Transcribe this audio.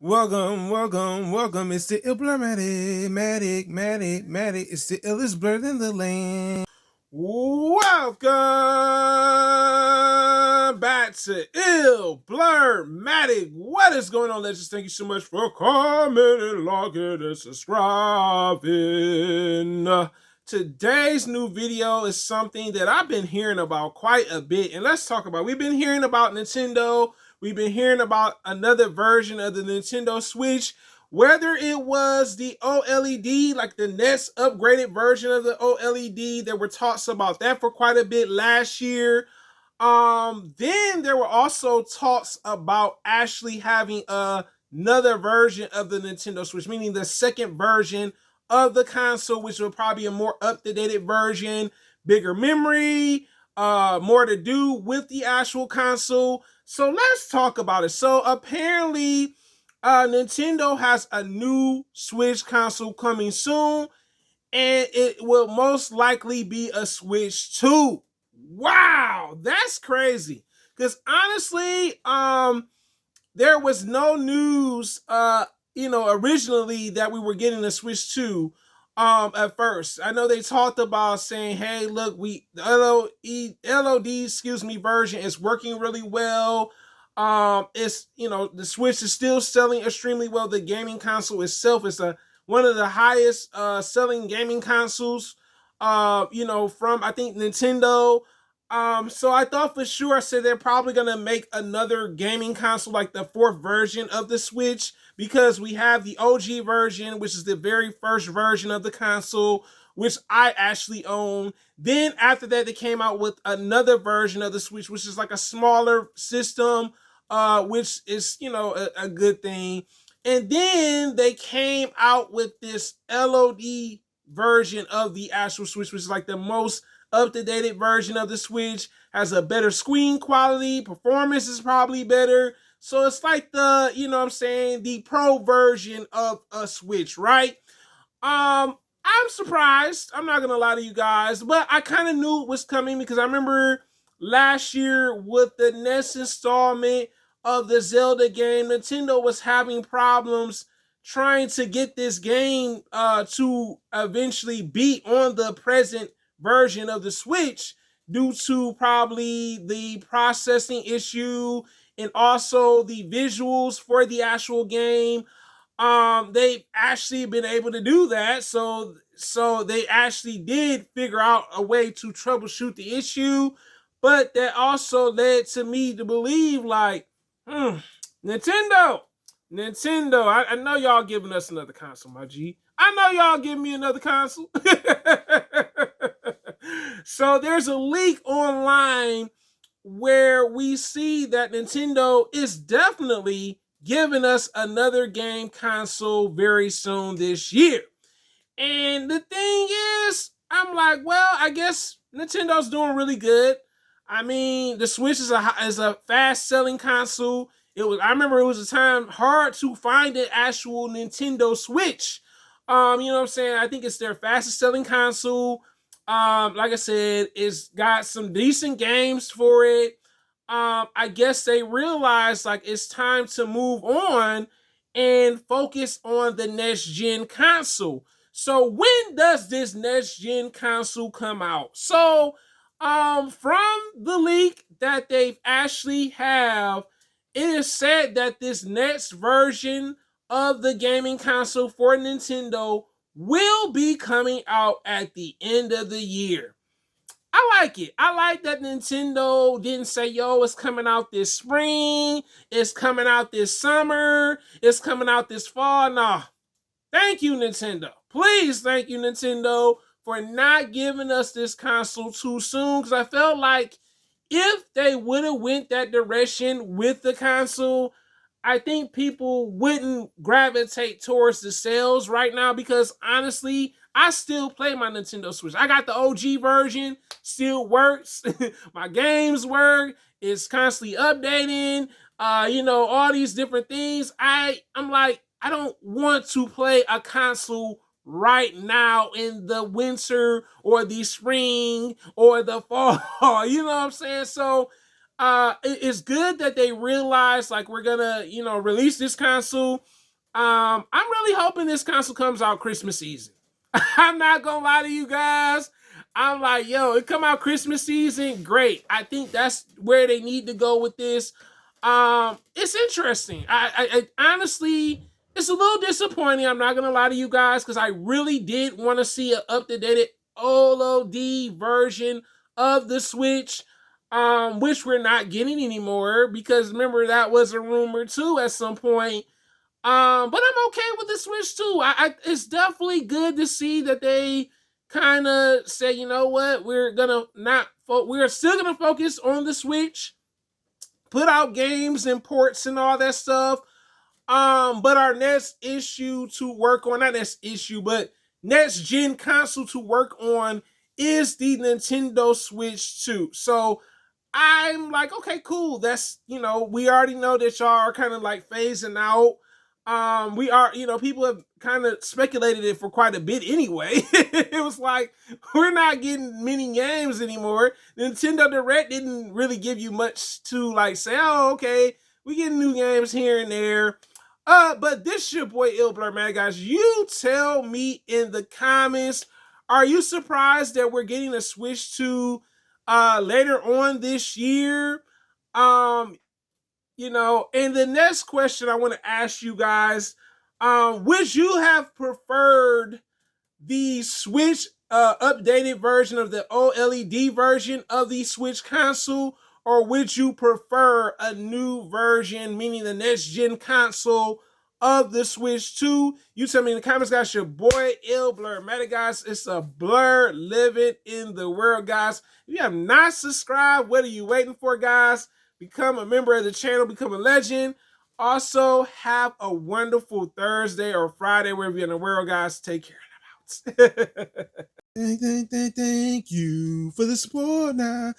Welcome. It's the Matic. It's the illest blurred in the land. Welcome back to Matic. What is going on, legends? Thank you so much for commenting, liking, and subscribing. Today's new video is something that I've been hearing about quite a bit, and let's talk about it. We've been hearing about Nintendo. We've been hearing about another version of the Nintendo Switch, whether it was the OLED, like the NES upgraded version of the OLED. There were talks about that for quite a bit last year. Then there were also talks about actually having another version of the Nintendo Switch, meaning the second version of the console, which will probably be a more up-to-date version, bigger memory, more to do with the actual console. So let's talk about it. So apparently, Nintendo has a new Switch console coming soon, and it will most likely be a Switch 2. Wow, that's crazy. Because honestly, there was no news, originally that we were getting a Switch 2. At first, I know they talked about saying, "Hey, look, the LOD version is working really well. It's the Switch is still selling extremely well. The gaming console itself is one of the highest selling gaming consoles. From I think Nintendo. So I thought for sure, I said they're probably gonna make another gaming console like the fourth version of the Switch, because we have the OG version, which is the very first version of the console, which I actually own. Then after that, they came out with another version of the Switch, which is like a smaller system, which is a good thing. And then they came out with this LOD version of the actual Switch, which is like the most up-to-date version of the Switch, has a better screen quality, performance is probably better. So it's like the, the pro version of a Switch, right? I'm surprised. I'm not gonna lie to you guys, but I kind of knew it was coming, because I remember last year with the NES installment of the Zelda game, Nintendo was having problems trying to get this game to eventually be on the present version of the Switch, due to probably the processing issue and also the visuals for the actual game. They've actually been able to do that, so they actually did figure out a way to troubleshoot the issue. But that also led to me to believe, like, Nintendo, I know y'all giving us another console, my G. I know y'all giving me another console. So there's a leak online where we see that Nintendo is definitely giving us another game console very soon this year. And the thing is, I'm like, well, I guess Nintendo's doing really good. I mean, the Switch is a fast-selling console. I remember it was a time hard to find an actual Nintendo Switch. You know what I'm saying? I think it's their fastest-selling console. Like I said, it's got some decent games for it. I guess they realized like it's time to move on and focus on the next gen console. So when does this next gen console come out? So from the leak that they've actually have, it is said that this next version of the gaming console for Nintendo will be coming out at the end of the year. I like it. I like that Nintendo didn't say, yo, it's coming out this spring, it's coming out this summer, it's coming out this fall. Nah. Thank you, Nintendo. Please, thank you, Nintendo, for not giving us this console too soon, because I felt like if they would have went that direction with the console, I think people wouldn't gravitate towards the sales right now, because honestly, I still play my Nintendo Switch. I got the OG version, still works. My games work. It's constantly updating. All these different things. I'm like, I don't want to play a console right now in the winter or the spring or the fall. You know what I'm saying? So it's good that they realize like we're gonna release this console I'm really hoping this console comes out Christmas season. I'm not gonna lie to you guys. I'm like, yo, it come out Christmas season, great. I think that's where they need to go with this. It's interesting. I honestly, it's a little disappointing. I'm not gonna lie to you guys because I really did want to see an up-to-date OLED version of the Switch, which we're not getting anymore because remember that was a rumor too at some point. But I'm okay with the Switch too. It's definitely good to see that they kind of say, you know what, we're gonna not, we're still gonna focus on the Switch, put out games and ports and all that stuff. But our next issue to work on, not next issue, but next gen console to work on is the Nintendo Switch 2. So I'm like, okay, cool. That's, we already know that y'all are kind of like phasing out. We are, people have kind of speculated it for quite a bit anyway. It was like, we're not getting many games anymore. Nintendo Direct didn't really give you much to like say, oh, okay, we get new games here and there. But this your boy Illblur, man, guys. You tell me in the comments, are you surprised that we're getting a Switch 2 later on this year? And the next question I want to ask you guys, would you have preferred the Switch updated version of the OLED version of the Switch console, or would you prefer a new version, meaning the next gen console of the Switch 2? You tell me in the comments, guys. Your boy Illblur, man, guys. It's a blur living in the world, guys. If you have not subscribed, what are you waiting for, guys? Become a member of the channel, become a legend. Also, have a wonderful Thursday or Friday, wherever you're in the world, guys. Take care. Thank you for the support now.